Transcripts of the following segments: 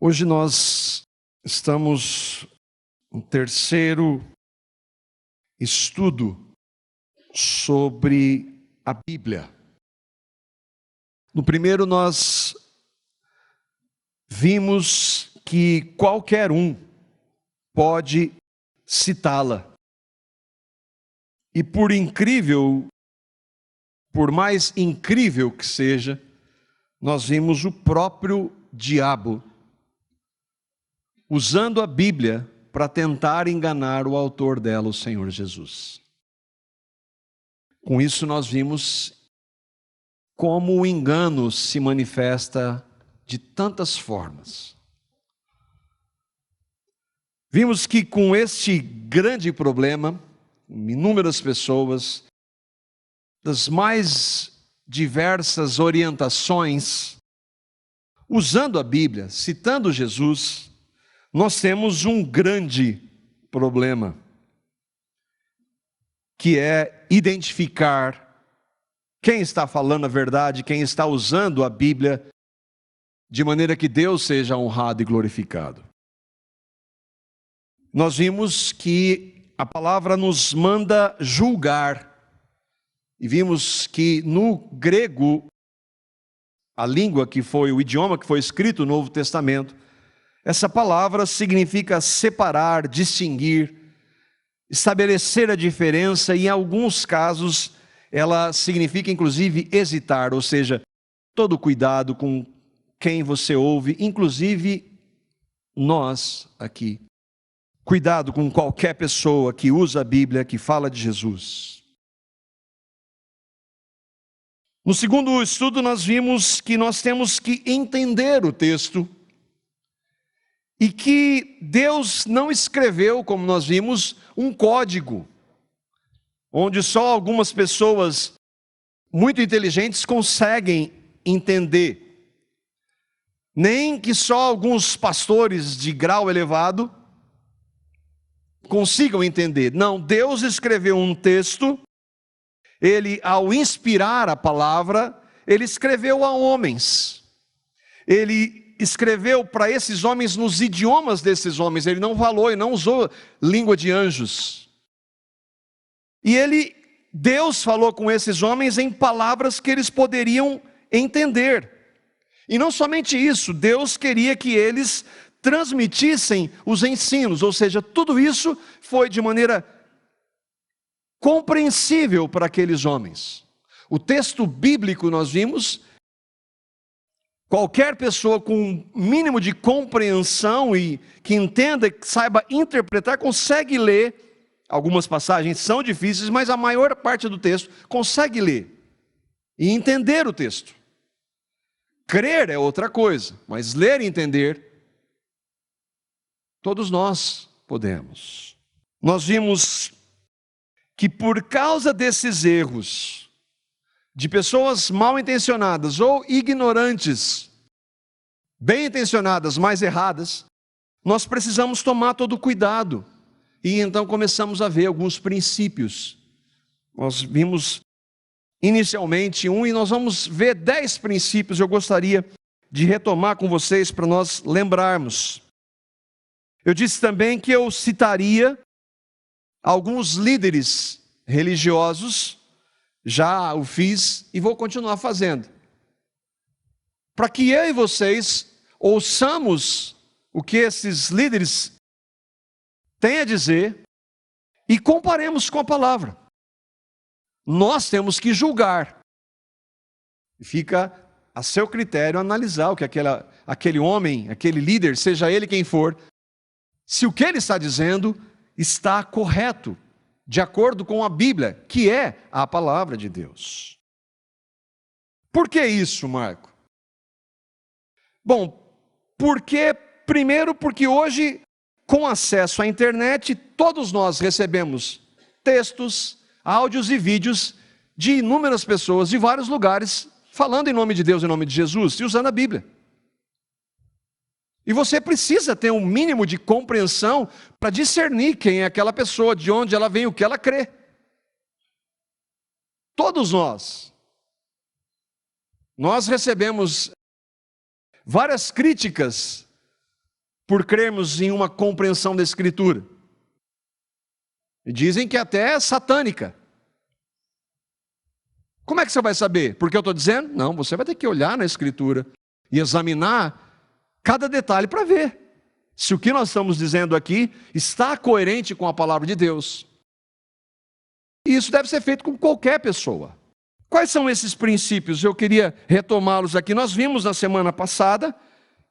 Hoje nós estamos no terceiro estudo sobre a Bíblia. No primeiro nós vimos que qualquer um pode citá-la. E por mais incrível que seja, nós vimos o próprio diabo usando a Bíblia para tentar enganar o autor dela, o Senhor Jesus. Com isso nós vimos como o engano se manifesta de tantas formas. Vimos que com este grande problema, inúmeras pessoas, das mais diversas orientações, usando a Bíblia, citando Jesus, nós temos um grande problema, que é identificar quem está falando a verdade, quem está usando a Bíblia, de maneira que Deus seja honrado e glorificado. Nós vimos que a palavra nos manda julgar, e vimos que no grego, a língua que foi, o idioma que foi escrito no Novo Testamento, essa palavra significa separar, distinguir, estabelecer a diferença, e em alguns casos ela significa inclusive hesitar, ou seja, todo cuidado com quem você ouve, inclusive nós aqui. Cuidado com qualquer pessoa que usa a Bíblia, que fala de Jesus. No segundo estudo nós vimos que nós temos que entender o texto e que Deus não escreveu, como nós vimos, um código, onde só algumas pessoas muito inteligentes conseguem entender, nem que só alguns pastores de grau elevado consigam entender. Não, Deus escreveu um texto. Ele, ao inspirar a palavra, ele escreveu a homens. Ele escreveu para esses homens nos idiomas desses homens. Ele não falou e não usou língua de anjos. E Deus falou com esses homens em palavras que eles poderiam entender. E não somente isso, Deus queria que eles transmitissem os ensinos, ou seja, tudo isso foi de maneira compreensível para aqueles homens. O texto bíblico, nós vimos, qualquer pessoa com um mínimo de compreensão e que entenda, que saiba interpretar, consegue ler. Algumas passagens são difíceis, mas a maior parte do texto consegue ler e entender o texto. Crer é outra coisa, mas ler e entender, todos nós podemos. Nós vimos que por causa desses erros, de pessoas mal intencionadas ou ignorantes, bem intencionadas, mas erradas, nós precisamos tomar todo cuidado. E então começamos a ver alguns princípios. Nós vimos inicialmente e nós vamos ver 10 princípios. Eu gostaria de retomar com vocês para nós lembrarmos. Eu disse também que eu citaria alguns líderes religiosos, já o fiz e vou continuar fazendo, para que eu e vocês ouçamos o que esses líderes têm a dizer e comparemos com a palavra. Nós temos que julgar. Fica a seu critério analisar o que aquele homem, aquele líder, seja ele quem for, se o que ele está dizendo está correto, de acordo com a Bíblia, que é a palavra de Deus. Por que isso, Marco? Bom, primeiro porque hoje, com acesso à internet, todos nós recebemos textos, áudios e vídeos de inúmeras pessoas de vários lugares, falando em nome de Deus, em nome de Jesus, e usando a Bíblia. E você precisa ter um mínimo de compreensão para discernir quem é aquela pessoa, de onde ela vem, o que ela crê. Todos nós recebemos várias críticas por crermos em uma compreensão da Escritura. E dizem que até é satânica. Como é que você vai saber? Porque eu estou dizendo? Não, você vai ter que olhar na Escritura e examinar cada detalhe para ver se o que nós estamos dizendo aqui está coerente com a palavra de Deus. E isso deve ser feito com qualquer pessoa. Quais são esses princípios? Eu queria retomá-los aqui. Nós vimos na semana passada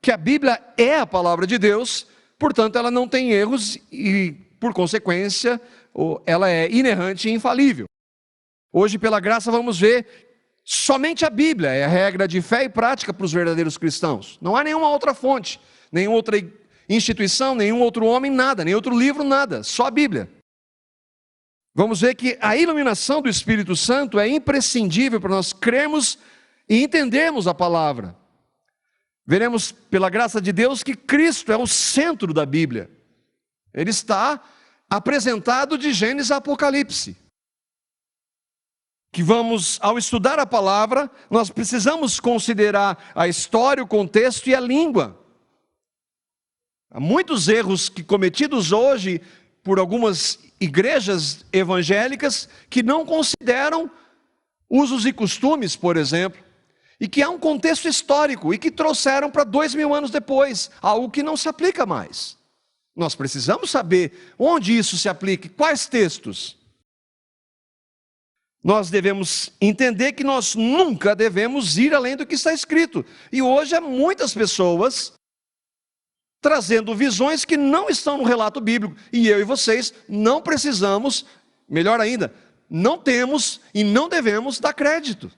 que a Bíblia é a palavra de Deus, portanto ela não tem erros e, por consequência, ela é inerrante e infalível. Hoje, pela graça, vamos ver somente a Bíblia é a regra de fé e prática para os verdadeiros cristãos. Não há nenhuma outra fonte, nenhuma outra instituição, nenhum outro homem, nada, nem outro livro, nada, só a Bíblia. Vamos ver que a iluminação do Espírito Santo é imprescindível para nós crermos e entendermos a palavra. Veremos, pela graça de Deus, que Cristo é o centro da Bíblia. Ele está apresentado de Gênesis a Apocalipse. Que vamos, ao estudar a palavra, nós precisamos considerar a história, o contexto e a língua. Há muitos erros cometidos hoje por algumas igrejas evangélicas que não consideram usos e costumes, por exemplo, e que há um contexto histórico e que trouxeram para 2000 anos depois, algo que não se aplica mais. Nós precisamos saber onde isso se aplica, quais textos. Nós devemos entender que nós nunca devemos ir além do que está escrito. E hoje há muitas pessoas trazendo visões que não estão no relato bíblico. E eu e vocês não precisamos, melhor ainda, não temos e não devemos dar crédito.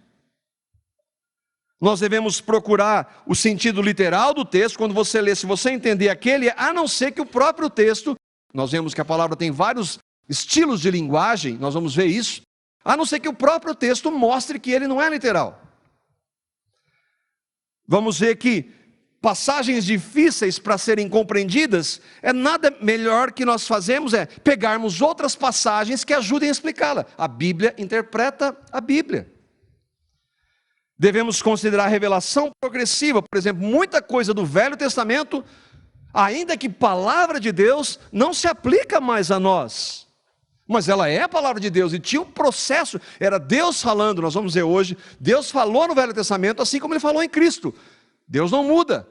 Nós devemos procurar o sentido literal do texto. Quando você lê, se você entender aquele, a não ser que o próprio texto, nós vemos que a palavra tem vários estilos de linguagem, nós vamos ver isso, a não ser que o próprio texto mostre que ele não é literal. Vamos ver que passagens difíceis para serem compreendidas, nada melhor que nós fazemos é pegarmos outras passagens que ajudem a explicá-la. A Bíblia interpreta a Bíblia. Devemos considerar a revelação progressiva. Por exemplo, muita coisa do Velho Testamento, ainda que palavra de Deus, não se aplica mais a nós. Mas ela é a palavra de Deus, e tinha um processo, era Deus falando, nós vamos ver hoje, Deus falou no Velho Testamento, assim como Ele falou em Cristo. Deus não muda.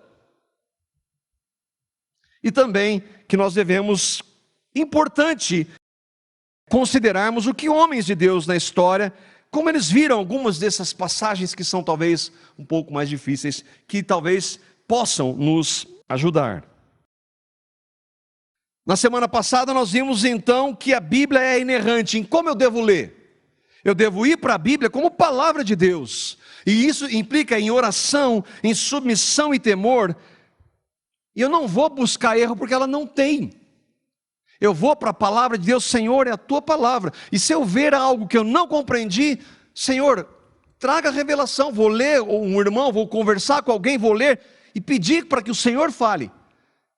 E também que nós devemos, importante, considerarmos o que homens de Deus na história, como eles viram algumas dessas passagens que são talvez um pouco mais difíceis, que talvez possam nos ajudar. Na semana passada nós vimos então que a Bíblia é inerrante. Em como eu devo ler? Eu devo ir para a Bíblia como palavra de Deus. E isso implica em oração, em submissão e temor. E eu não vou buscar erro porque ela não tem. Eu vou para a palavra de Deus, Senhor, é a tua palavra. E se eu ver algo que eu não compreendi, Senhor, traga revelação. Vou ler, ou um irmão, vou conversar com alguém, vou ler e pedir para que o Senhor fale.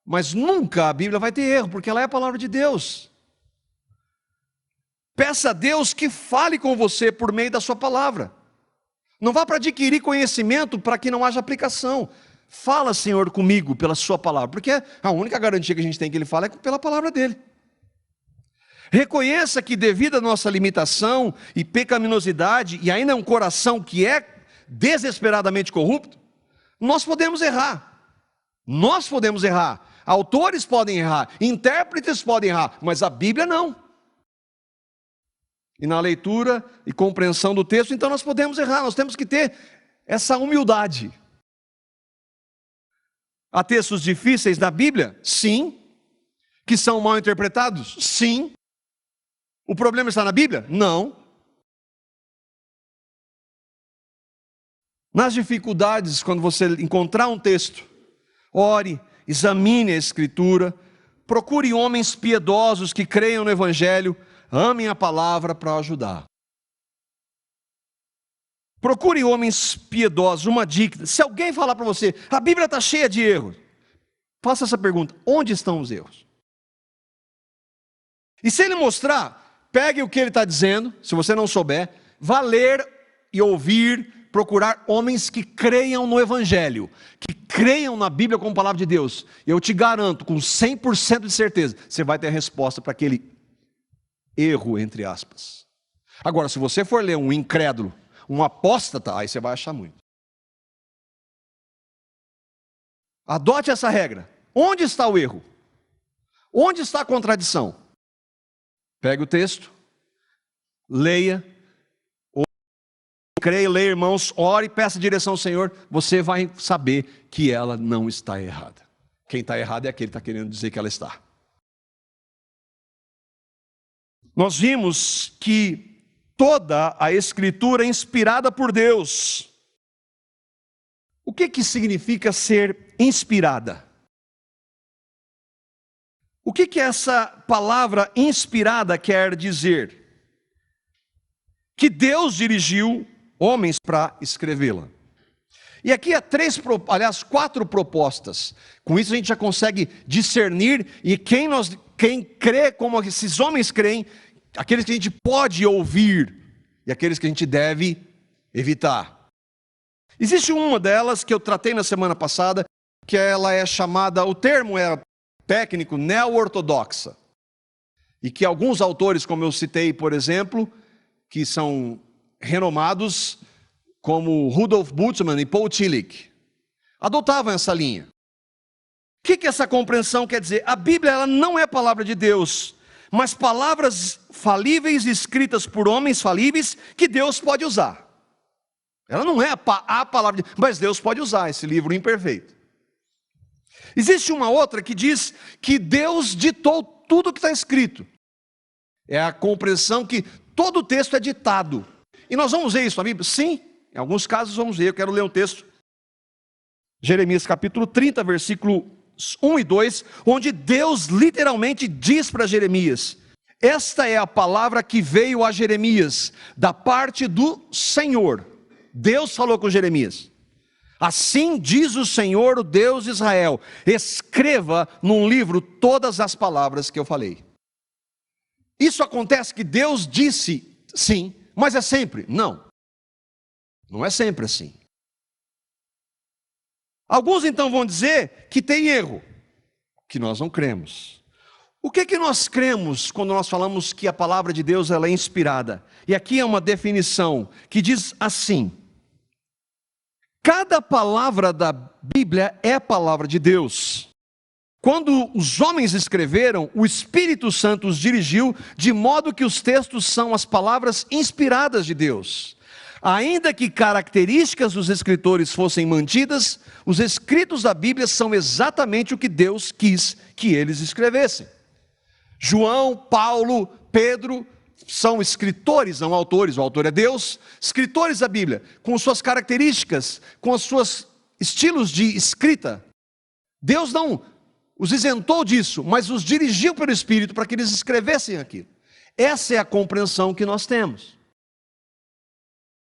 Mas nunca a Bíblia vai ter erro, porque ela é a palavra de Deus. Peça a Deus que fale com você por meio da sua palavra. Não vá para adquirir conhecimento para que não haja aplicação. Fala, Senhor, comigo pela sua palavra, porque a única garantia que a gente tem que Ele fala é pela palavra dEle. Reconheça que devido à nossa limitação e pecaminosidade, e ainda um coração que é desesperadamente corrupto, nós podemos errar. Nós podemos errar. Autores podem errar, intérpretes podem errar, mas a Bíblia não. E na leitura e compreensão do texto, então nós podemos errar, nós temos que ter essa humildade. Há textos difíceis na Bíblia? Sim. Que são mal interpretados? Sim. O problema está na Bíblia? Não. Nas dificuldades, quando você encontrar um texto, ore, examine a Escritura, procure homens piedosos que creiam no Evangelho, amem a palavra para ajudar. Procure homens piedosos. Uma dica: se alguém falar para você, a Bíblia está cheia de erros, faça essa pergunta: onde estão os erros? E se ele mostrar, pegue o que ele está dizendo, se você não souber, vá ler e ouvir, procurar homens que creiam no Evangelho, que creiam na Bíblia como palavra de Deus. Eu te garanto, com 100% de certeza, você vai ter a resposta para aquele erro, entre aspas. Agora, se você for ler um incrédulo, um apóstata, aí você vai achar muito. Adote essa regra. Onde está o erro? Onde está a contradição? Pegue o texto, leia, creia, leia, irmãos, ore, peça direção ao Senhor, você vai saber que ela não está errada. Quem está errado é aquele que está querendo dizer que ela está. Nós vimos que toda a Escritura é inspirada por Deus. O que significa ser inspirada? O que essa palavra inspirada quer dizer? Que Deus dirigiu homens para escrevê-la. E aqui há quatro propostas. Com isso a gente já consegue discernir e quem crê como esses homens creem, aqueles que a gente pode ouvir e aqueles que a gente deve evitar. Existe uma delas que eu tratei na semana passada, que ela é chamada, o termo é técnico, neo-ortodoxa. E que alguns autores, como eu citei, por exemplo, que são renomados, como Rudolf Bultmann e Paul Tillich, adotavam essa linha. O que essa compreensão quer dizer? A Bíblia ela não é palavra de Deus, mas palavras falíveis escritas por homens falíveis que Deus pode usar. Ela não é a palavra de Deus, mas Deus pode usar esse livro imperfeito. Existe uma outra que diz que Deus ditou tudo o que está escrito. É a compreensão que todo o texto é ditado. E nós vamos ver isso na Bíblia? Sim, em alguns casos vamos ver. Eu quero ler um texto. Jeremias capítulo 30, versículo 1 e 2, onde Deus literalmente diz para Jeremias: esta é a palavra que veio a Jeremias, da parte do Senhor. Deus falou com Jeremias. Assim diz o Senhor, o Deus de Israel: escreva num livro todas as palavras que eu falei. Isso acontece que Deus disse sim, mas é sempre? Não. Não é sempre assim. Alguns então vão dizer que tem erro, que nós não cremos. O que nós cremos quando nós falamos que a palavra de Deus ela é inspirada? E aqui é uma definição que diz assim: cada palavra da Bíblia é a palavra de Deus. Quando os homens escreveram, o Espírito Santo os dirigiu, de modo que os textos são as palavras inspiradas de Deus. Ainda que características dos escritores fossem mantidas, os escritos da Bíblia são exatamente o que Deus quis que eles escrevessem. João, Paulo, Pedro são escritores, não autores, o autor é Deus, escritores da Bíblia, com suas características, com os seus estilos de escrita. Deus não os isentou disso, mas os dirigiu pelo Espírito para que eles escrevessem aquilo. Essa é a compreensão que nós temos.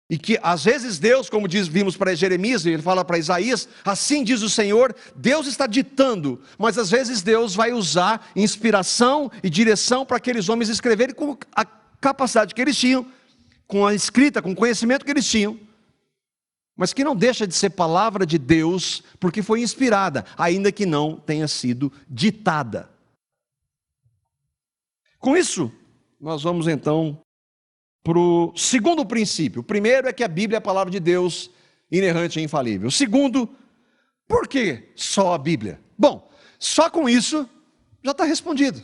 E que às vezes Deus, como vimos para Jeremias, ele fala para Isaías, assim diz o Senhor, Deus está ditando, mas às vezes Deus vai usar inspiração e direção para aqueles homens escreverem com a capacidade que eles tinham, com a escrita, com o conhecimento que eles tinham, mas que não deixa de ser palavra de Deus, porque foi inspirada, ainda que não tenha sido ditada. Com isso, nós vamos então para o segundo princípio. O primeiro é que a Bíblia é a palavra de Deus, inerrante e infalível. O segundo, por que só a Bíblia? Bom, só com isso já está respondido.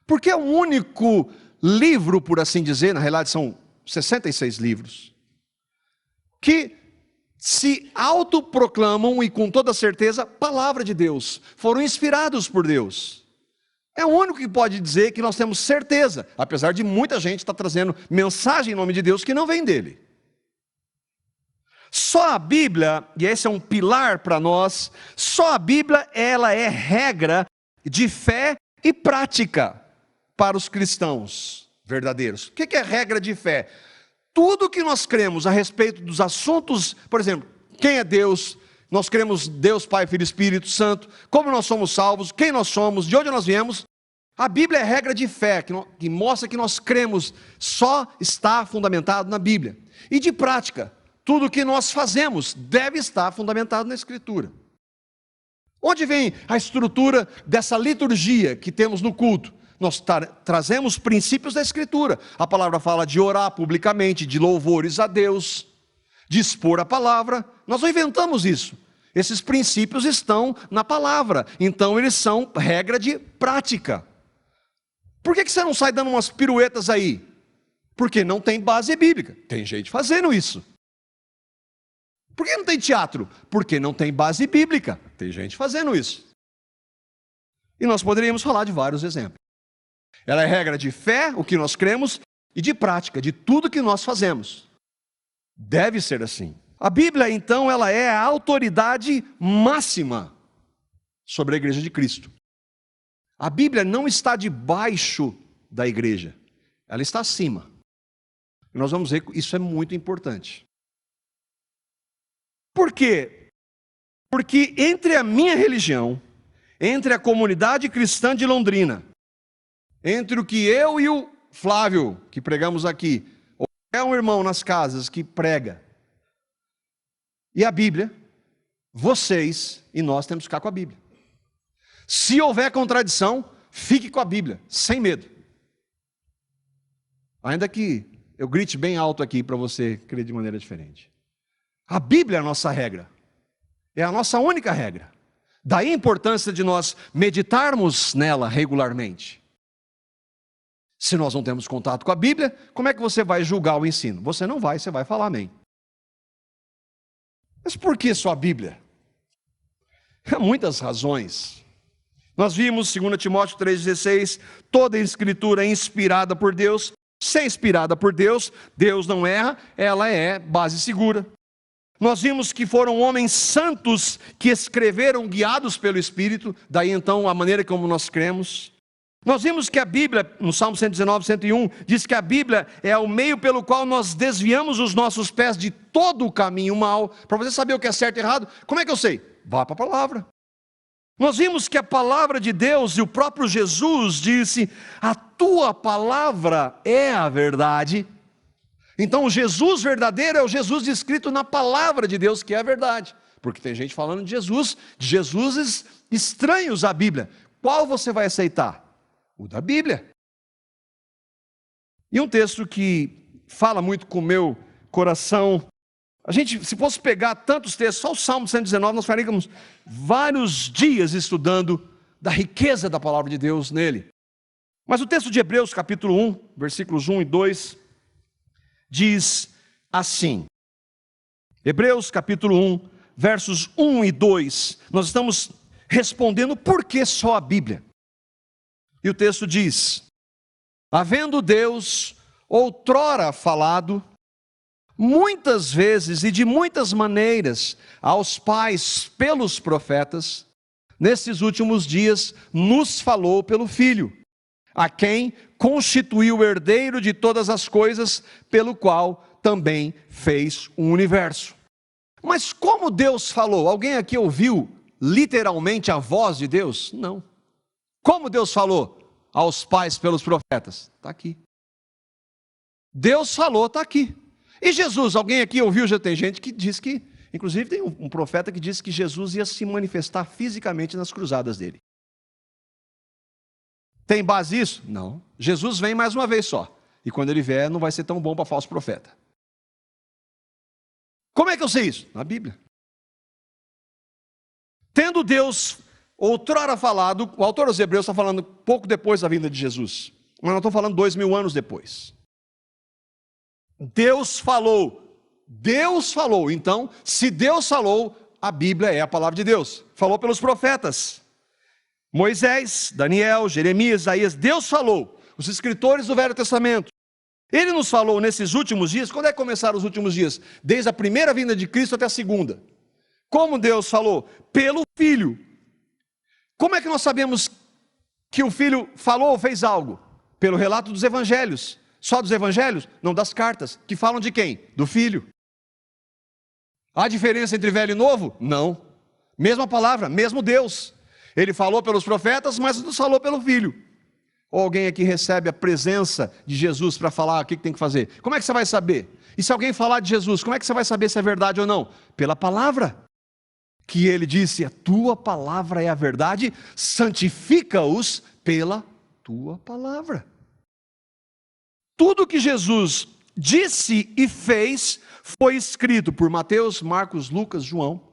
Porque é o único livro, por assim dizer, na realidade são 66 livros, que se autoproclamam e com toda certeza, palavra de Deus, foram inspirados por Deus. É o único que pode dizer que nós temos certeza, apesar de muita gente estar trazendo mensagem em nome de Deus que não vem dele. Só a Bíblia, e esse é um pilar para nós, só a Bíblia ela é regra de fé e prática para os cristãos verdadeiros. O que é regra de fé? Tudo que nós cremos a respeito dos assuntos, por exemplo, quem é Deus, nós cremos Deus, Pai, Filho e Espírito Santo, como nós somos salvos, quem nós somos, de onde nós viemos. A Bíblia é regra de fé, que mostra que nós cremos, só está fundamentado na Bíblia. E de prática, tudo que nós fazemos deve estar fundamentado na Escritura. Onde vem a estrutura dessa liturgia que temos no culto? Nós trazemos princípios da Escritura. A palavra fala de orar publicamente, de louvores a Deus, de expor a palavra. Nós não inventamos isso. Esses princípios estão na palavra. Então eles são regra de prática. Por que você não sai dando umas piruetas aí? Porque não tem base bíblica. Tem gente fazendo isso. Por que não tem teatro? Porque não tem base bíblica. Tem gente fazendo isso. E nós poderíamos falar de vários exemplos. Ela é regra de fé, o que nós cremos, e de prática, de tudo que nós fazemos. Deve ser assim. A Bíblia, então, ela é a autoridade máxima sobre a igreja de Cristo. A Bíblia não está debaixo da igreja, ela está acima. E nós vamos ver que isso é muito importante. Por quê? Porque entre a minha religião, entre a comunidade cristã de Londrina, entre o que eu e o Flávio, que pregamos aqui, ou é um irmão nas casas que prega, e a Bíblia, vocês e nós temos que ficar com a Bíblia. Se houver contradição, fique com a Bíblia, sem medo. Ainda que eu grite bem alto aqui para você crer de maneira diferente. A Bíblia é a nossa regra. É a nossa única regra. Daí a importância de nós meditarmos nela regularmente. Se nós não temos contato com a Bíblia, como é que você vai julgar o ensino? Você não vai, você vai falar amém. Mas por que só a Bíblia? Há muitas razões. Nós vimos, 2 Timóteo 3,16, toda a Escritura é inspirada por Deus. Se é inspirada por Deus, Deus não erra, ela é base segura. Nós vimos que foram homens santos que escreveram guiados pelo Espírito, daí então a maneira como nós cremos. Nós vimos que a Bíblia, no Salmo 119, 101, diz que a Bíblia é o meio pelo qual nós desviamos os nossos pés de todo o caminho mal. Para você saber o que é certo e errado, como é que eu sei? Vá para a palavra. Nós vimos que a palavra de Deus, e o próprio Jesus disse, a tua palavra é a verdade. Então o Jesus verdadeiro é o Jesus descrito na palavra de Deus, que é a verdade. Porque tem gente falando de Jesuses estranhos à Bíblia. Qual você vai aceitar? O da Bíblia. E um texto que fala muito com o meu coração. A gente, se fosse pegar tantos textos, só o Salmo 119, nós faríamos vários dias estudando da riqueza da palavra de Deus nele. Mas o texto de Hebreus, capítulo 1, versículos 1 e 2, diz assim. Hebreus, capítulo 1, versos 1 e 2. Nós estamos respondendo por que só a Bíblia. E o texto diz: havendo Deus outrora falado, muitas vezes e de muitas maneiras, aos pais pelos profetas, nesses últimos dias nos falou pelo Filho, a quem constituiu o herdeiro de todas as coisas, pelo qual também fez o universo. Mas como Deus falou? Alguém aqui ouviu literalmente a voz de Deus? Não. Como Deus falou aos pais pelos profetas? Está aqui. Deus falou, está aqui. E Jesus, alguém aqui ouviu? Já tem gente que diz que, inclusive tem um profeta que disse que Jesus ia se manifestar fisicamente nas cruzadas dele. Tem base isso? Não. Jesus vem mais uma vez só. E quando ele vier, não vai ser tão bom para falso profeta. Como é que eu sei isso? Na Bíblia. Tendo Deus outrora falado, o autor dos Hebreus está falando pouco depois da vinda de Jesus. Mas nós estamos falando 2000 anos depois. Deus falou. Deus falou. Então, se Deus falou, a Bíblia é a palavra de Deus. Falou pelos profetas. Moisés, Daniel, Jeremias, Isaías, Deus falou. Os escritores do Velho Testamento. Ele nos falou nesses últimos dias. Quando é que começaram os últimos dias? Desde a primeira vinda de Cristo até a segunda. Como Deus falou? Pelo Filho. Como é que nós sabemos que o Filho falou ou fez algo? Pelo relato dos evangelhos. Só dos evangelhos? Não, das cartas. Que falam de quem? Do Filho. Há diferença entre velho e novo? Não. Mesma palavra, mesmo Deus. Ele falou pelos profetas, mas nos falou pelo Filho. Ou alguém aqui recebe a presença de Jesus para falar o que tem que fazer? Como é que você vai saber? E se alguém falar de Jesus, como é que você vai saber se é verdade ou não? Pela palavra. Que ele disse, a tua palavra é a verdade, santifica-os pela tua palavra. Tudo que Jesus disse e fez foi escrito por Mateus, Marcos, Lucas, João.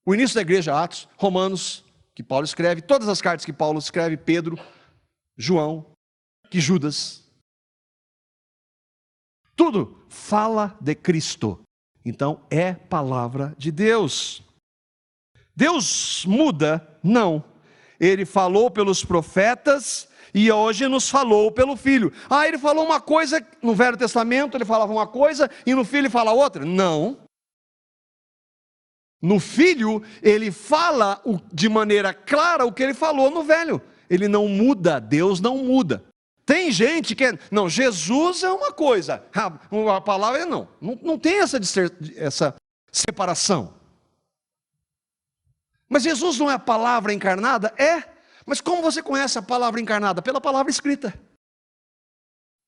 O início da igreja, Atos, Romanos, que Paulo escreve, todas as cartas que Paulo escreve, Pedro, João, que Judas. Tudo fala de Cristo. Então é palavra de Deus. Deus muda? Não. Ele falou pelos profetas e hoje nos falou pelo Filho. Ele falou uma coisa no Velho Testamento, ele falava uma coisa e no Filho ele fala outra? Não. No Filho ele fala de maneira clara o que ele falou no Velho. Ele não muda, Deus não muda. Tem gente que não, Jesus é uma coisa, a palavra é não. Não tem essa separação. Mas Jesus não é a palavra encarnada? É. Mas como você conhece a palavra encarnada? Pela palavra escrita.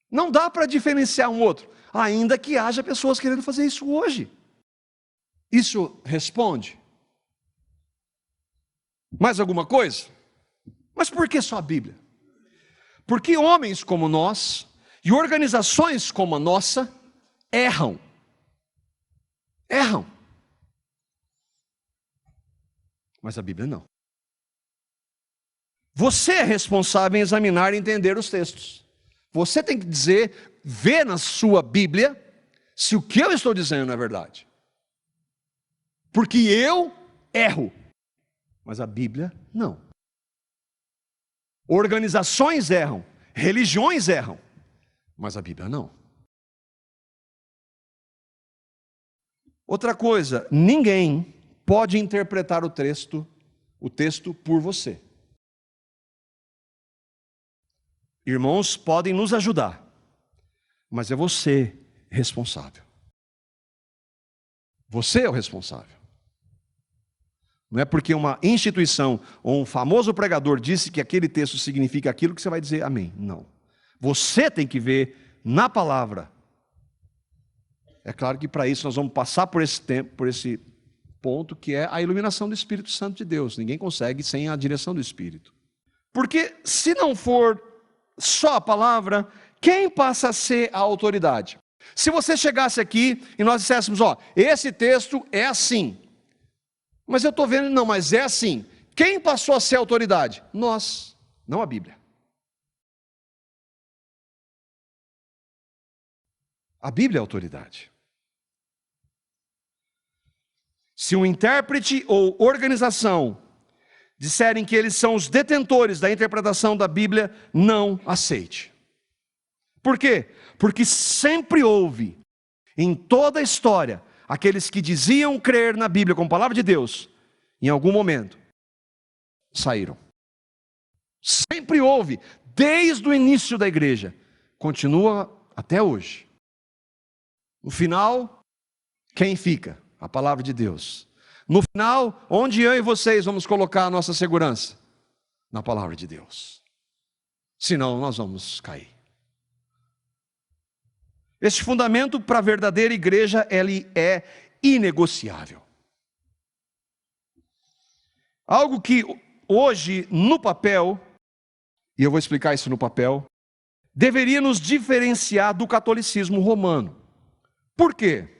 Não dá para diferenciar um outro, ainda que haja pessoas querendo fazer isso hoje. Isso responde? Mais alguma coisa? Mas por que só a Bíblia? Porque homens como nós e organizações como a nossa erram. Erram. Mas a Bíblia não. Você é responsável em examinar e entender os textos. Você tem que dizer, ver na sua Bíblia, se o que eu estou dizendo é verdade. Porque eu erro, mas a Bíblia não. Organizações erram, religiões erram, mas a Bíblia não. Outra coisa, ninguém pode interpretar o texto por você. Irmãos podem nos ajudar, mas é você responsável. Você é o responsável. Não é porque uma instituição ou um famoso pregador disse que aquele texto significa aquilo que você vai dizer amém. Não. Você tem que ver na palavra. É claro que para isso nós vamos passar por esse tempo, por esse ponto que é a iluminação do Espírito Santo de Deus. Ninguém consegue sem a direção do Espírito. Porque se não for só a palavra, quem passa a ser a autoridade? Se você chegasse aqui e nós disséssemos, esse texto é assim. Mas eu estou vendo, não, mas é assim. Quem passou a ser a autoridade? Nós, não a Bíblia. A Bíblia é a autoridade. Se um intérprete ou organização disserem que eles são os detentores da interpretação da Bíblia, não aceite. Por quê? Porque sempre houve, em toda a história, aqueles que diziam crer na Bíblia como palavra de Deus, em algum momento, saíram. Sempre houve, desde o início da igreja, continua até hoje. No final, quem fica? A palavra de Deus. No final, onde eu e vocês vamos colocar a nossa segurança? Na palavra de Deus. Senão nós vamos cair. Este fundamento para a verdadeira igreja, ele é inegociável. Algo que hoje, no papel, e eu vou explicar isso no papel, deveria nos diferenciar do catolicismo romano. Por quê?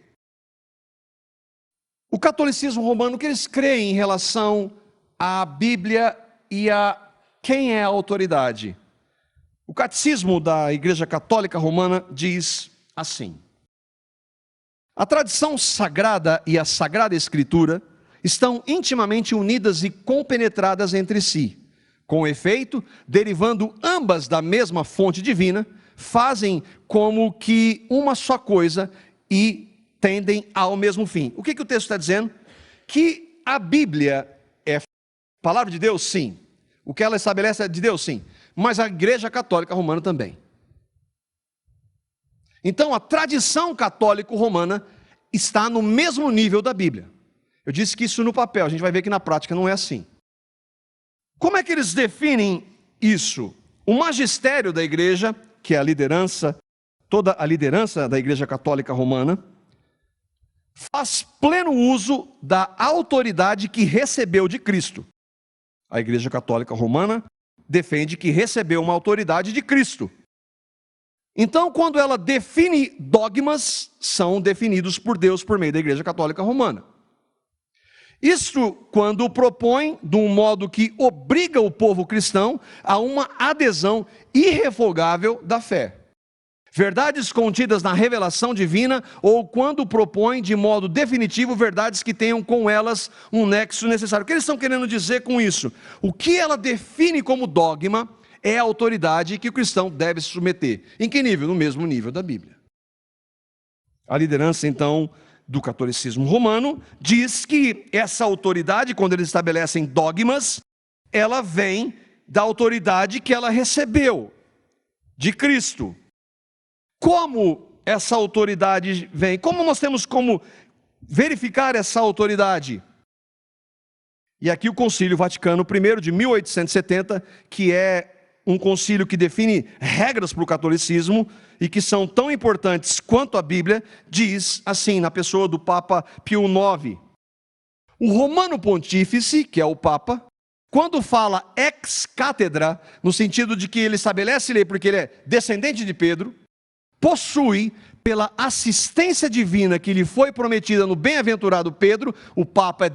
O catolicismo romano, o que eles creem em relação à Bíblia e a quem é a autoridade? O catecismo da Igreja Católica Romana diz assim: a tradição sagrada e a Sagrada Escritura estão intimamente unidas e compenetradas entre si. Com efeito, derivando ambas da mesma fonte divina, fazem como que uma só coisa e tendem ao mesmo fim. O que o texto está dizendo? Que a Bíblia é palavra de Deus, sim. O que ela estabelece é de Deus, sim. Mas a Igreja Católica Romana também. Então a tradição católico-romana está no mesmo nível da Bíblia. Eu disse que isso no papel, a gente vai ver que na prática não é assim. Como é que eles definem isso? O magistério da igreja, que é a liderança, toda a liderança da Igreja Católica Romana, faz pleno uso da autoridade que recebeu de Cristo. A Igreja Católica Romana defende que recebeu uma autoridade de Cristo. Então, quando ela define dogmas, são definidos por Deus por meio da Igreja Católica Romana. Isso quando propõe de um modo que obriga o povo cristão a uma adesão irrevogável da fé. Verdades contidas na revelação divina, ou quando propõe de modo definitivo verdades que tenham com elas um nexo necessário. O que eles estão querendo dizer com isso? O que ela define como dogma é a autoridade que o cristão deve se submeter. Em que nível? No mesmo nível da Bíblia. A liderança, então, do catolicismo romano diz que essa autoridade, quando eles estabelecem dogmas, ela vem da autoridade que ela recebeu de Cristo. Como essa autoridade vem? Como nós temos como verificar essa autoridade? E aqui o Concílio Vaticano I de 1870, que é um concílio que define regras para o catolicismo e que são tão importantes quanto a Bíblia, diz assim, na pessoa do Papa Pio IX: o Romano Pontífice, que é o Papa, quando fala ex cátedra, no sentido de que ele estabelece lei porque ele é descendente de Pedro, possui, pela assistência divina que lhe foi prometida no bem-aventurado Pedro, o Papa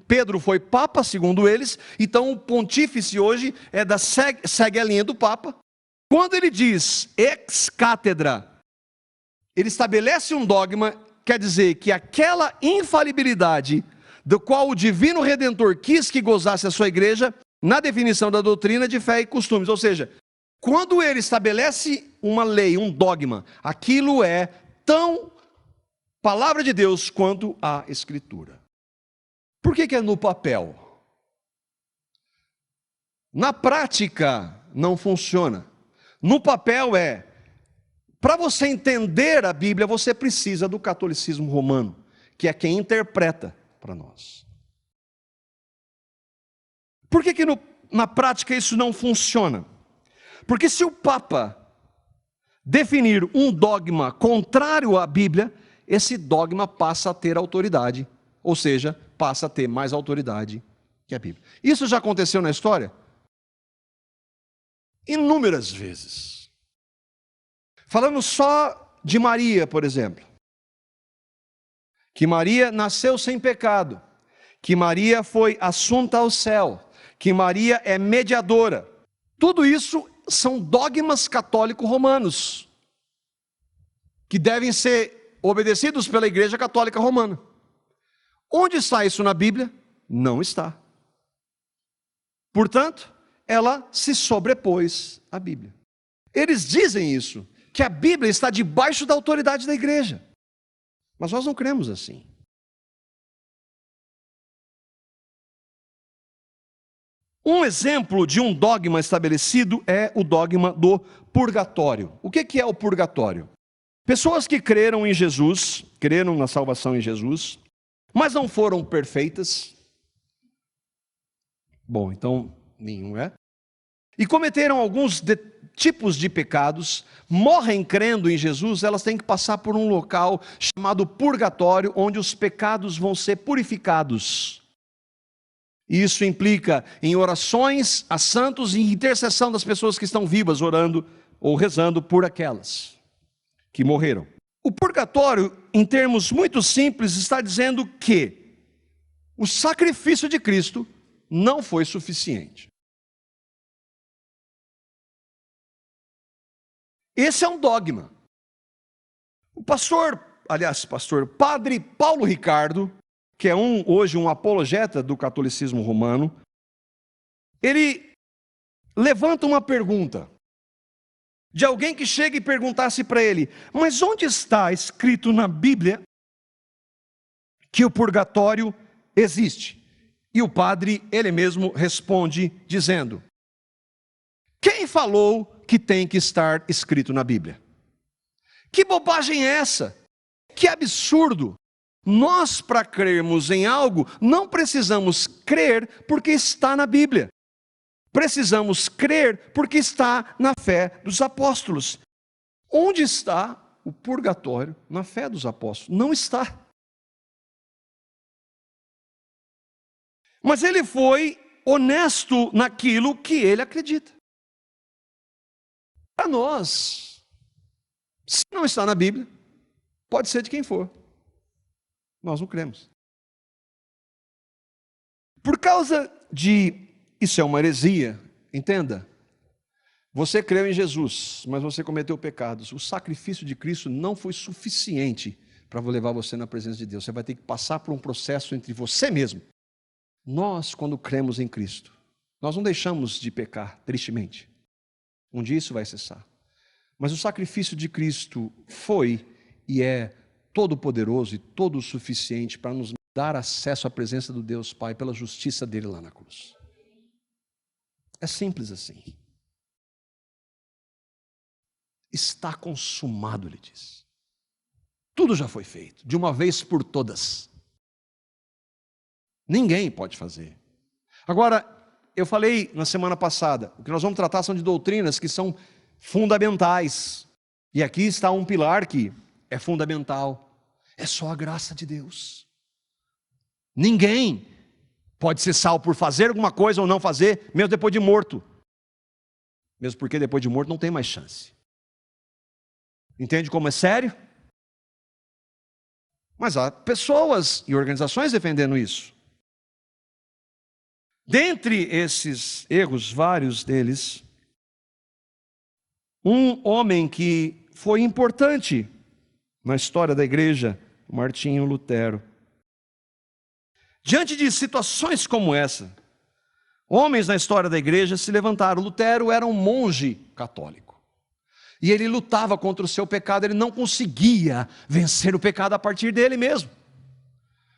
Pedro foi Papa, segundo eles, então o pontífice hoje segue a linha do Papa. Quando ele diz ex cátedra, ele estabelece um dogma, quer dizer que aquela infalibilidade do qual o divino Redentor quis que gozasse a sua igreja, na definição da doutrina de fé e costumes, ou seja, quando ele estabelece uma lei, um dogma, aquilo é tão palavra de Deus quanto a Escritura. Por que é no papel? Na prática não funciona. No papel para você entender a Bíblia, você precisa do catolicismo romano, que é quem interpreta para nós. Por que na prática isso não funciona? Porque se o Papa definir um dogma contrário à Bíblia, esse dogma passa a ter autoridade, ou seja, passa a ter mais autoridade que a Bíblia. Isso já aconteceu na história? Inúmeras vezes. Falando só de Maria, por exemplo. Que Maria nasceu sem pecado, que Maria foi assunta ao céu, que Maria é mediadora. Tudo isso são dogmas católico-romanos, que devem ser obedecidos pela Igreja Católica Romana. Onde está isso na Bíblia? Não está. Portanto, ela se sobrepôs à Bíblia. Eles dizem isso, que a Bíblia está debaixo da autoridade da igreja. Mas nós não cremos assim. Um exemplo de um dogma estabelecido é o dogma do purgatório. O que é o purgatório? Pessoas que creram em Jesus, creram na salvação em Jesus, mas não foram perfeitas. Bom, então nenhum é. E cometeram alguns tipos de pecados, morrem crendo em Jesus, elas têm que passar por um local chamado purgatório, onde os pecados vão ser purificados. Isso implica em orações a santos e intercessão das pessoas que estão vivas, orando ou rezando por aquelas que morreram. O purgatório, em termos muito simples, está dizendo que o sacrifício de Cristo não foi suficiente. Esse é um dogma. O padre Paulo Ricardo, que é hoje um apologeta do catolicismo romano, ele levanta uma pergunta de alguém que chega e perguntasse para ele: mas onde está escrito na Bíblia que o purgatório existe? E o padre, ele mesmo responde dizendo: quem falou que tem que estar escrito na Bíblia? Que bobagem é essa? Que absurdo! Nós, para crermos em algo, não precisamos crer porque está na Bíblia. precisamos crer porque está na fé dos apóstolos. Onde está o purgatório na fé dos apóstolos? Não está. Mas ele foi honesto naquilo que ele acredita. Para nós, se não está na Bíblia, pode ser de quem for, nós não cremos. Por causa de, isso é uma heresia, entenda, você creu em Jesus, mas você cometeu pecados, o sacrifício de Cristo não foi suficiente para levar você na presença de Deus, você vai ter que passar por um processo entre você mesmo. Nós, quando cremos em Cristo, nós não deixamos de pecar, tristemente, um dia isso vai cessar, mas o sacrifício de Cristo foi e é todo poderoso e todo suficiente para nos dar acesso à presença do Deus Pai pela justiça dele lá na cruz. É simples assim. Está consumado, ele diz. Tudo já foi feito, de uma vez por todas. Ninguém pode fazer. Agora, eu falei na semana passada, o que nós vamos tratar são de doutrinas que são fundamentais. E aqui está um pilar que é fundamental. É só a graça de Deus. Ninguém pode ser salvo por fazer alguma coisa ou não fazer, mesmo depois de morto. Mesmo porque depois de morto não tem mais chance. Entende como é sério? Mas há pessoas e organizações defendendo isso. Dentre esses erros, vários deles, um homem que foi importante na história da igreja, Martinho Lutero. Diante de situações como essa, homens na história da igreja se levantaram. Lutero era um monge católico. E ele lutava contra o seu pecado, ele não conseguia vencer o pecado a partir dele mesmo.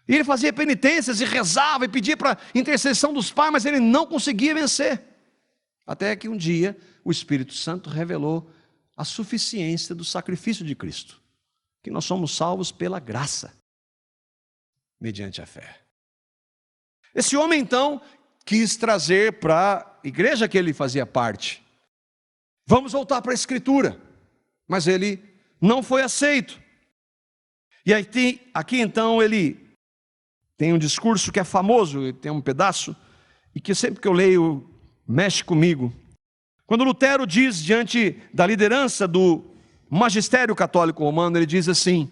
E ele fazia penitências e rezava e pedia para a intercessão dos pais, mas ele não conseguia vencer. Até que um dia o Espírito Santo revelou a suficiência do sacrifício de Cristo, que nós somos salvos pela graça, mediante a fé. Esse homem então quis trazer para a igreja que ele fazia parte. Vamos voltar para a Escritura, mas ele não foi aceito. E aqui então ele tem um discurso que é famoso, tem um pedaço, e que sempre que eu leio, mexe comigo. Quando Lutero diz diante da liderança do magistério católico romano, ele diz assim: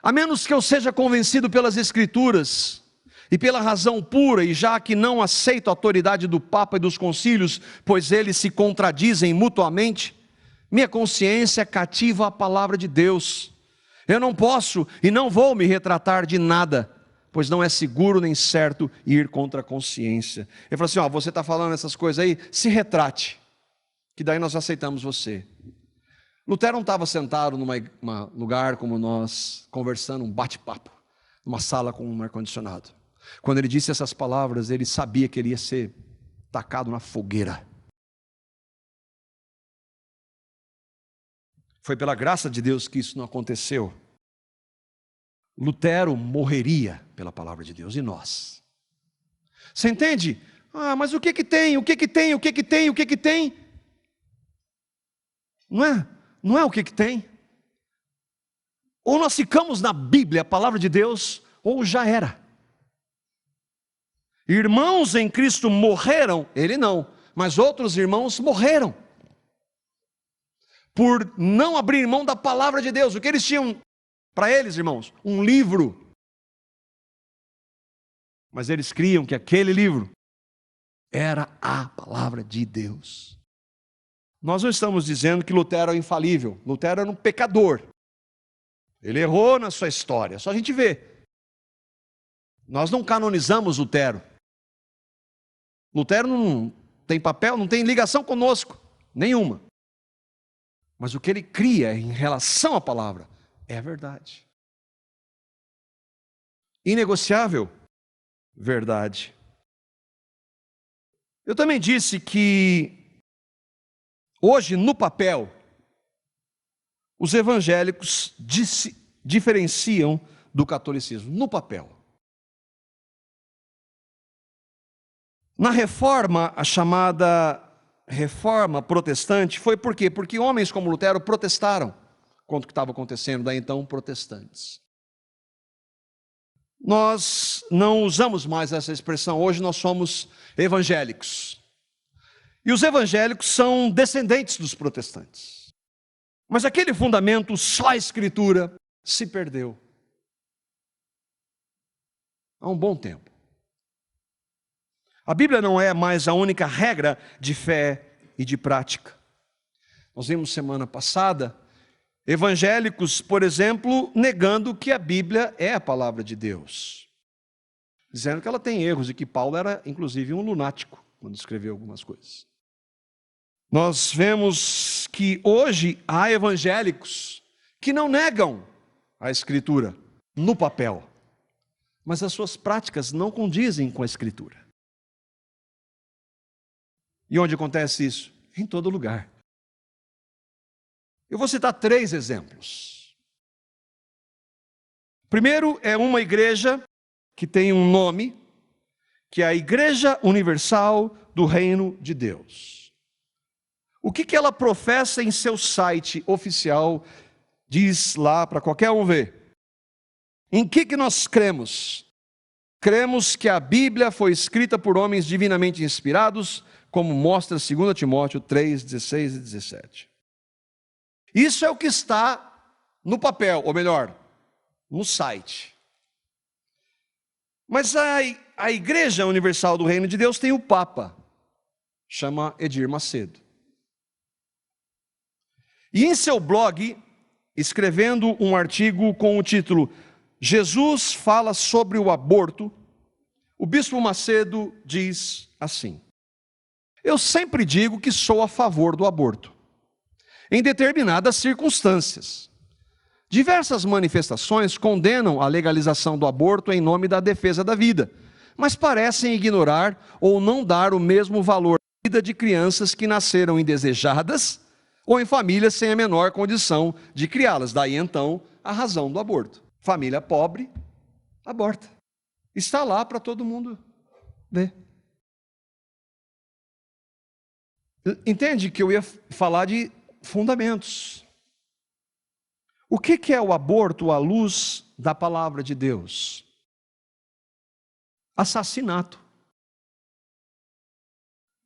a menos que eu seja convencido pelas Escrituras, e pela razão pura, e já que não aceito a autoridade do Papa e dos concílios, pois eles se contradizem mutuamente, minha consciência cativa a palavra de Deus. Eu não posso e não vou me retratar de nada, pois não é seguro nem certo ir contra a consciência. Ele falou assim, você está falando essas coisas aí, se retrate, que daí nós aceitamos você. Lutero não estava sentado num lugar como nós, conversando, um bate-papo, numa sala com um ar-condicionado. Quando ele disse essas palavras, ele sabia que ele ia ser tacado na fogueira. Foi pela graça de Deus que isso não aconteceu. Lutero morreria pela palavra de Deus, e nós? Você entende? Mas o que que tem? O que que tem? O que que tem? O que que tem? Não é o que que tem. Ou nós ficamos na Bíblia, a palavra de Deus, ou já era. Irmãos em Cristo morreram, ele não, mas outros irmãos morreram por não abrir mão da palavra de Deus. O que eles tinham para eles, irmãos? Um livro. Mas eles criam que aquele livro era a palavra de Deus. Nós não estamos dizendo que Lutero é infalível. Lutero era um pecador. Ele errou na sua história, só a gente vê. Nós não canonizamos Lutero. Lutero não tem papel, não tem ligação conosco, nenhuma. Mas o que ele cria em relação à palavra é a verdade. Inegociável verdade. Eu também disse que hoje no papel os evangélicos diferenciam do catolicismo, no papel. Na reforma, a chamada reforma protestante, foi por quê? Porque homens como Lutero protestaram contra o que estava acontecendo, daí então protestantes. Nós não usamos mais essa expressão, hoje nós somos evangélicos. E os evangélicos são descendentes dos protestantes. Mas aquele fundamento, só a Escritura, se perdeu. Há um bom tempo. A Bíblia não é mais a única regra de fé e de prática. Nós vimos semana passada evangélicos, por exemplo, negando que a Bíblia é a palavra de Deus, dizendo que ela tem erros e que Paulo era, inclusive, um lunático quando escreveu algumas coisas. Nós vemos que hoje há evangélicos que não negam a Escritura no papel, mas as suas práticas não condizem com a Escritura. E onde acontece isso? Em todo lugar. Eu vou citar 3 exemplos. Primeiro é uma igreja que tem um nome, que é a Igreja Universal do Reino de Deus. O que ela professa em seu site oficial, diz lá para qualquer um ver. Em que nós cremos? Cremos que a Bíblia foi escrita por homens divinamente inspirados, como mostra 2 Timóteo 3, 16 e 17. Isso é o que está no papel, ou melhor, no site. Mas a Igreja Universal do Reino de Deus tem o Papa, chama Edir Macedo. E em seu blog, escrevendo um artigo com o título Jesus fala sobre o aborto, o bispo Macedo diz assim: eu sempre digo que sou a favor do aborto, em determinadas circunstâncias. Diversas manifestações condenam a legalização do aborto em nome da defesa da vida, mas parecem ignorar ou não dar o mesmo valor à vida de crianças que nasceram indesejadas ou em famílias sem a menor condição de criá-las. Daí então a razão do aborto. Família pobre, aborta. Está lá para todo mundo ver. Entende que eu ia falar de fundamentos. O que é o aborto à luz da palavra de Deus? Assassinato.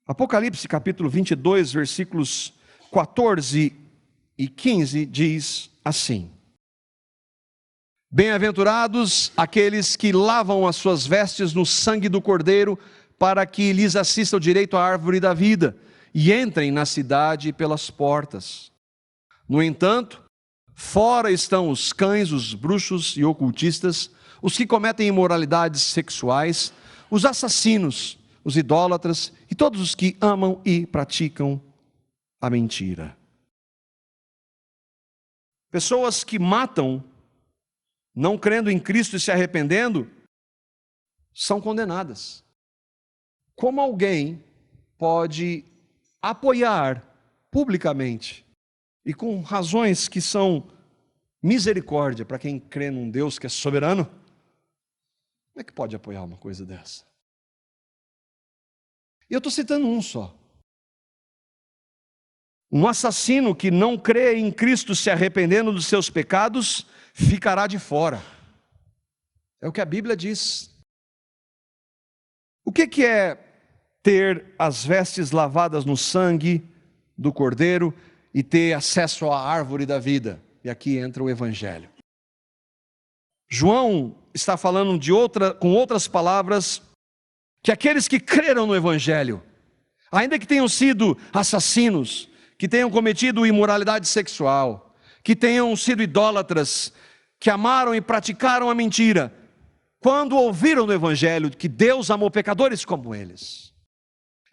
Apocalipse capítulo 22, versículos 14 e 15 diz assim: bem-aventurados aqueles que lavam as suas vestes no sangue do Cordeiro, para que lhes assista o direito à árvore da vida e entrem na cidade pelas portas. No entanto, fora estão os cães, os bruxos e ocultistas, os que cometem imoralidades sexuais, os assassinos, os idólatras e todos os que amam e praticam a mentira. Pessoas que matam, não crendo em Cristo e se arrependendo, são condenadas. Como alguém pode apoiar publicamente e com razões que são misericórdia para quem crê num Deus que é soberano? Como é que pode apoiar uma coisa dessa? E eu estou citando um só. Um assassino que não crê em Cristo se arrependendo dos seus pecados, ficará de fora. É o que a Bíblia diz. O que é ter as vestes lavadas no sangue do Cordeiro e ter acesso à árvore da vida? E aqui entra o Evangelho. João está falando com outras palavras, que aqueles que creram no Evangelho, ainda que tenham sido assassinos, que tenham cometido imoralidade sexual, que tenham sido idólatras, que amaram e praticaram a mentira, quando ouviram no Evangelho que Deus amou pecadores como eles,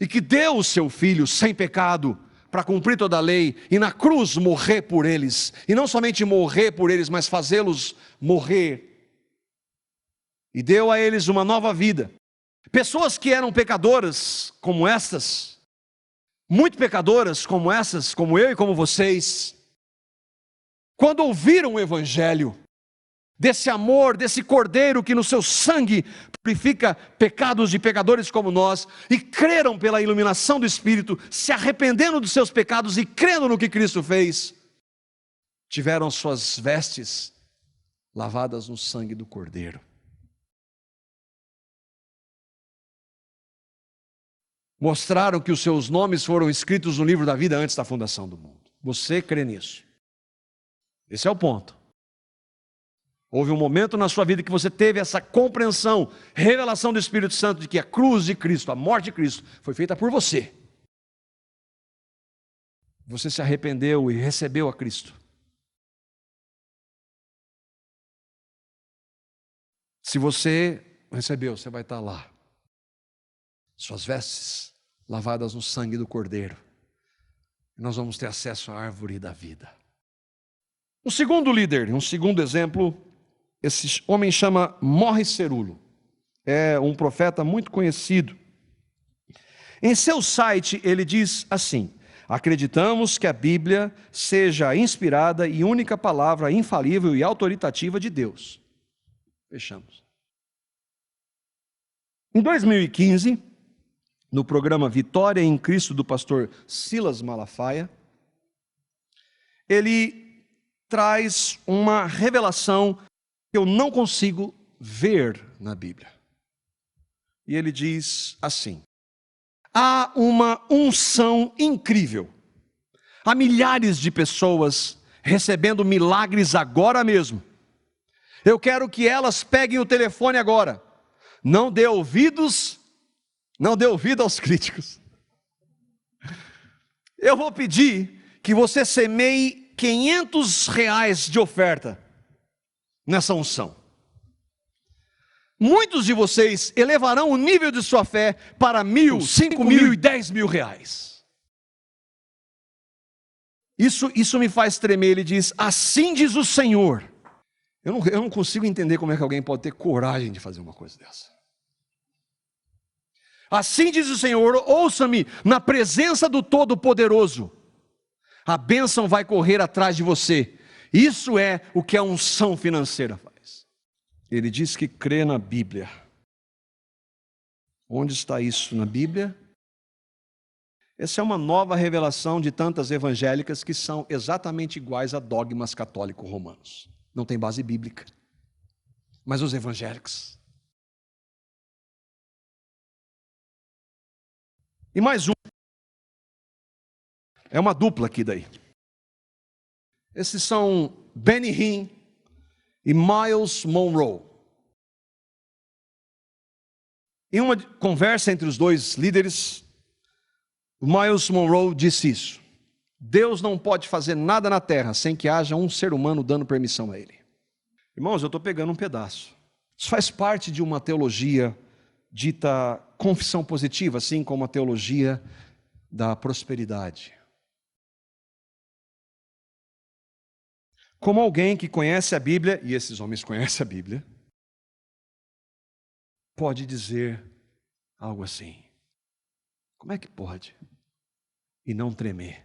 e que deu o seu Filho sem pecado, para cumprir toda a lei, e na cruz morrer por eles, e não somente morrer por eles, mas fazê-los morrer, e deu a eles uma nova vida. Pessoas que eram pecadoras como estas, muito pecadoras como essas, como eu e como vocês, quando ouviram o Evangelho, desse amor, desse Cordeiro que no seu sangue purifica pecados de pecadores como nós, e creram pela iluminação do Espírito, se arrependendo dos seus pecados e crendo no que Cristo fez, tiveram suas vestes lavadas no sangue do Cordeiro. Mostraram que os seus nomes foram escritos no livro da vida antes da fundação do mundo. Você crê nisso? Esse é o ponto. Houve um momento na sua vida que você teve essa compreensão, revelação do Espírito Santo de que a cruz de Cristo, a morte de Cristo, foi feita por você. Você se arrependeu e recebeu a Cristo. Se você recebeu, você vai estar lá. Suas vestes lavadas no sangue do Cordeiro. E nós vamos ter acesso à árvore da vida. Um segundo líder, um segundo exemplo, esse homem chama Morris Cerullo. É um profeta muito conhecido. Em seu site ele diz assim: acreditamos que a Bíblia seja a inspirada e única palavra infalível e autoritativa de Deus. Fechamos. Em 2015, no programa Vitória em Cristo do pastor Silas Malafaia, ele traz uma revelação que eu não consigo ver na Bíblia. E ele diz assim: há uma unção incrível. Há milhares de pessoas recebendo milagres agora mesmo. Eu quero que elas peguem o telefone agora. Não dê ouvido aos críticos. Eu vou pedir que você semeie R$500 de oferta nessa unção. Muitos de vocês elevarão o nível de sua fé para 1.000, 5.000 e 10.000 reais. Isso me faz tremer. Ele diz: assim diz o Senhor. Eu não consigo entender como é que alguém pode ter coragem de fazer uma coisa dessa. Assim diz o Senhor: ouça-me na presença do Todo-Poderoso. A bênção vai correr atrás de você. Isso é o que a unção financeira faz. Ele diz que crê na Bíblia. Onde está isso na Bíblia? Essa é uma nova revelação de tantas evangélicas que são exatamente iguais a dogmas católicos romanos. Não tem base bíblica. Mas os evangélicos. E mais um. É uma dupla aqui daí. Esses são Benny Hinn e Myles Munroe. Em uma conversa entre os dois líderes, o Myles Munroe disse isso: Deus não pode fazer nada na terra sem que haja um ser humano dando permissão a ele. Irmãos, eu estou pegando um pedaço. Isso faz parte de uma teologia dita confissão positiva, assim como a teologia da prosperidade. Como alguém que conhece a Bíblia, e esses homens conhecem a Bíblia, pode dizer algo assim: como é que pode? E não tremer.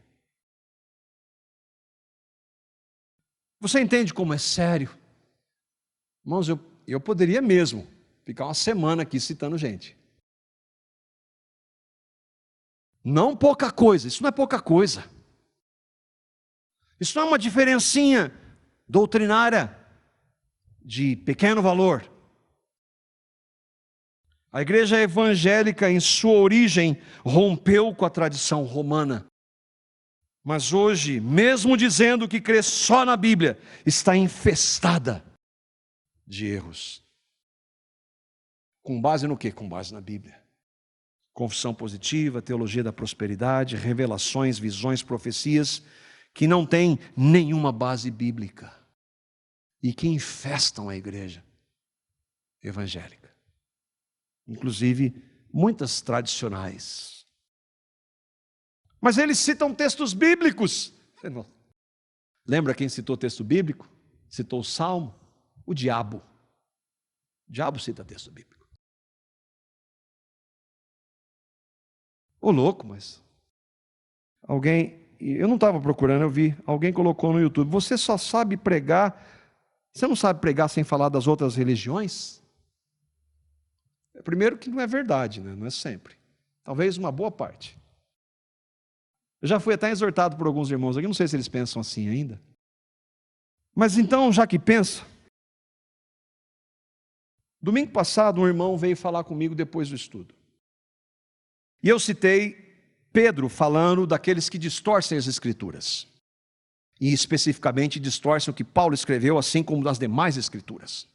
Você entende como é sério? Irmãos, eu poderia mesmo ficar uma semana aqui citando gente. Não pouca coisa, isso não é pouca coisa. Isso não é uma diferencinha doutrinária de pequeno valor. A igreja evangélica, em sua origem, rompeu com a tradição romana. Mas hoje, mesmo dizendo que crê só na Bíblia, está infestada de erros. Com base no quê? Com base na Bíblia. Confissão positiva, teologia da prosperidade, revelações, visões, profecias, que não têm nenhuma base bíblica e que infestam a igreja evangélica. Inclusive, muitas tradicionais. Mas eles citam textos bíblicos. Lembra quem citou texto bíblico? Citou o Salmo? O diabo. O diabo cita texto bíblico. Ô louco, mas alguém, eu não estava procurando, eu vi, alguém colocou no YouTube: você só sabe pregar Você não sabe pregar sem falar das outras religiões? Primeiro que não é verdade, né? Não é sempre. Talvez uma boa parte. Eu já fui até exortado por alguns irmãos aqui, não sei se eles pensam assim ainda. Mas então, já que pensa, domingo passado um irmão veio falar comigo depois do estudo. E eu citei Pedro falando daqueles que distorcem as Escrituras. E especificamente distorcem o que Paulo escreveu, assim como das demais Escrituras.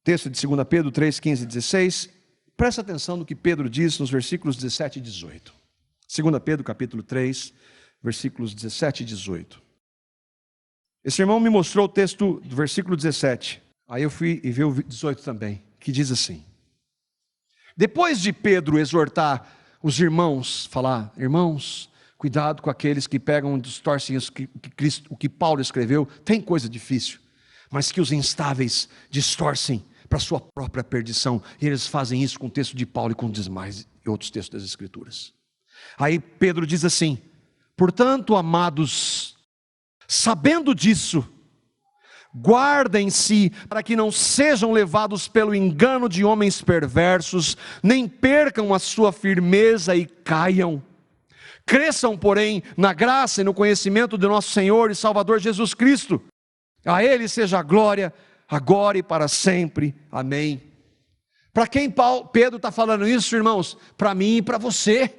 Texto de 2 Pedro 3, 15 e 16. Presta atenção no que Pedro diz nos versículos 17 e 18. 2 Pedro capítulo 3, versículos 17 e 18. Esse irmão me mostrou o texto do versículo 17. Aí eu fui e vi o 18 também, que diz assim. Depois de Pedro exortar os irmãos, falar, irmãos, cuidado com aqueles que pegam e distorcem o que Paulo escreveu, tem coisa difícil, mas que os instáveis distorcem para a sua própria perdição, e eles fazem isso com o texto de Paulo e com os demais e outros textos das Escrituras. Aí Pedro diz assim, portanto, amados, sabendo disso, guardem-se para que não sejam levados pelo engano de homens perversos, nem percam a sua firmeza e caiam. Cresçam, porém, na graça e no conhecimento de nosso Senhor e Salvador Jesus Cristo. A Ele seja a glória, agora e para sempre. Amém. Para quem Pedro está falando isso, irmãos? Para mim e para você.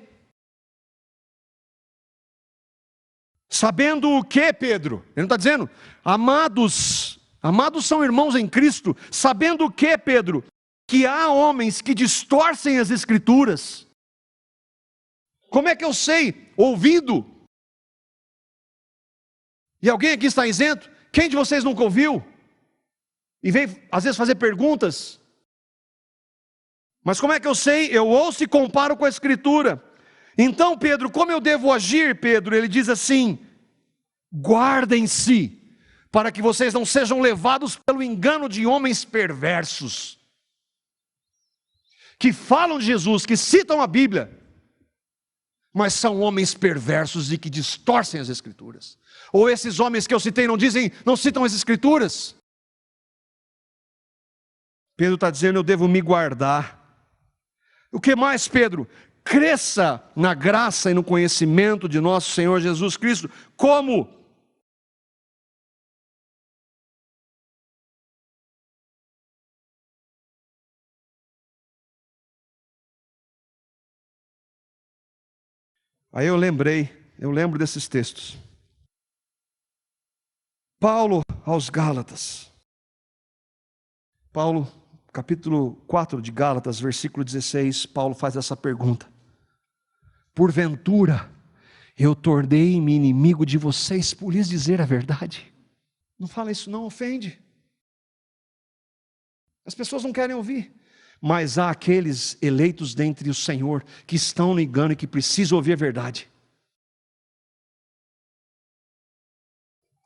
Sabendo o que, Pedro? Ele não está dizendo, amados são irmãos em Cristo. Sabendo o que, Pedro? Que há homens que distorcem as Escrituras. Como é que eu sei? Ouvindo. E alguém aqui está isento? Quem de vocês nunca ouviu? E vem, às vezes, fazer perguntas. Mas como é que eu sei? Eu ouço e comparo com a Escritura. Então, Pedro, como eu devo agir, Pedro? Ele diz assim, guardem-se, para que vocês não sejam levados pelo engano de homens perversos, que falam de Jesus, que citam a Bíblia, mas são homens perversos e que distorcem as Escrituras. Ou esses homens que eu citei não citam as Escrituras. Pedro está dizendo, eu devo me guardar. O que mais, Pedro? Cresça na graça e no conhecimento de nosso Senhor Jesus Cristo. Como? Aí eu lembro desses textos. Paulo aos Gálatas. Paulo, capítulo 4 de Gálatas, versículo 16, Paulo faz essa pergunta. Porventura, eu tornei-me inimigo de vocês por lhes dizer a verdade? Não fala isso não, ofende. As pessoas não querem ouvir. Mas há aqueles eleitos dentre o Senhor que estão no engano e que precisam ouvir a verdade.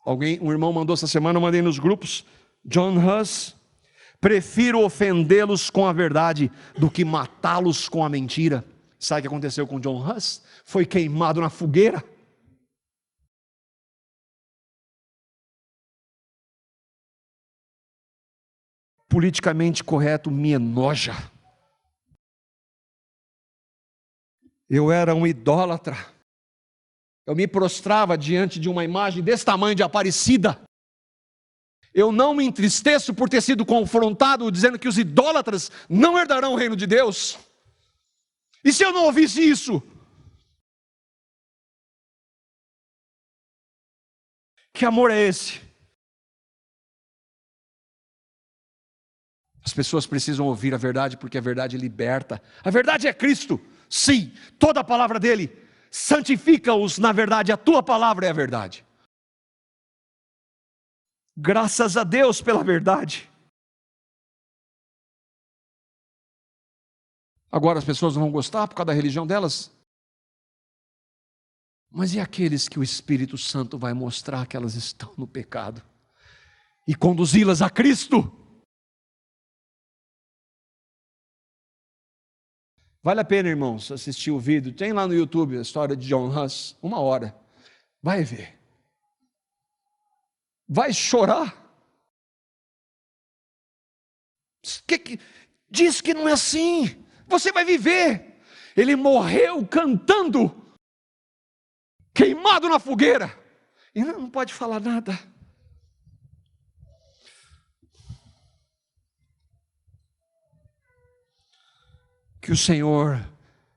Um irmão mandou essa semana, eu mandei nos grupos, John Huss, prefiro ofendê-los com a verdade do que matá-los com a mentira. Sabe o que aconteceu com John Huss? Foi queimado na fogueira. Politicamente correto me enoja. Eu era um idólatra. Eu me prostrava diante de uma imagem desse tamanho de Aparecida. Eu não me entristeço por ter sido confrontado dizendo que os idólatras não herdarão o reino de Deus. E se eu não ouvisse isso? Que amor é esse? As pessoas precisam ouvir a verdade porque a verdade liberta. A verdade é Cristo. Sim, toda a palavra dele. Santifica-os na verdade, a tua palavra é a verdade. Graças a Deus pela verdade. Agora as pessoas não vão gostar por causa da religião delas? Mas e aqueles que o Espírito Santo vai mostrar que elas estão no pecado e conduzi-las a Cristo? Vale a pena, irmãos, assistir o vídeo. Tem lá no YouTube a história de John Huss, 1 hora. Vai ver. Vai chorar? Diz que não é assim. Você vai viver. Ele morreu cantando, queimado na fogueira, e não pode falar nada. Que o Senhor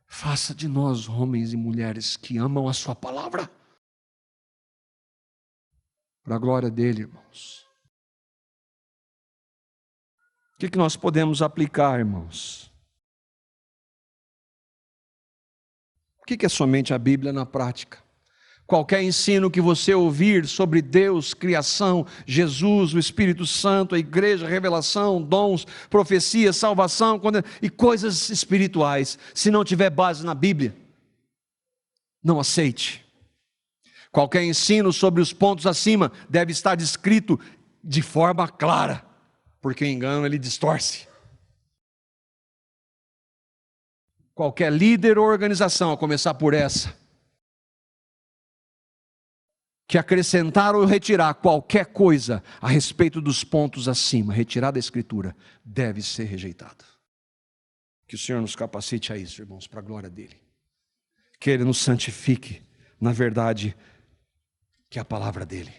faça de nós homens e mulheres que amam a sua palavra, para a glória dele, irmãos. O que nós podemos aplicar, irmãos? O que é somente a Bíblia na prática? Qualquer ensino que você ouvir sobre Deus, criação, Jesus, o Espírito Santo, a igreja, revelação, dons, profecia, salvação e coisas espirituais, se não tiver base na Bíblia, não aceite. Qualquer ensino sobre os pontos acima deve estar descrito de forma clara, porque o engano ele distorce. Qualquer líder ou organização, a começar por essa, que acrescentar ou retirar qualquer coisa a respeito dos pontos acima, retirar da Escritura, deve ser rejeitado. Que o Senhor nos capacite a isso, irmãos, para a glória dEle. Que Ele nos santifique na verdade, que é a palavra dEle.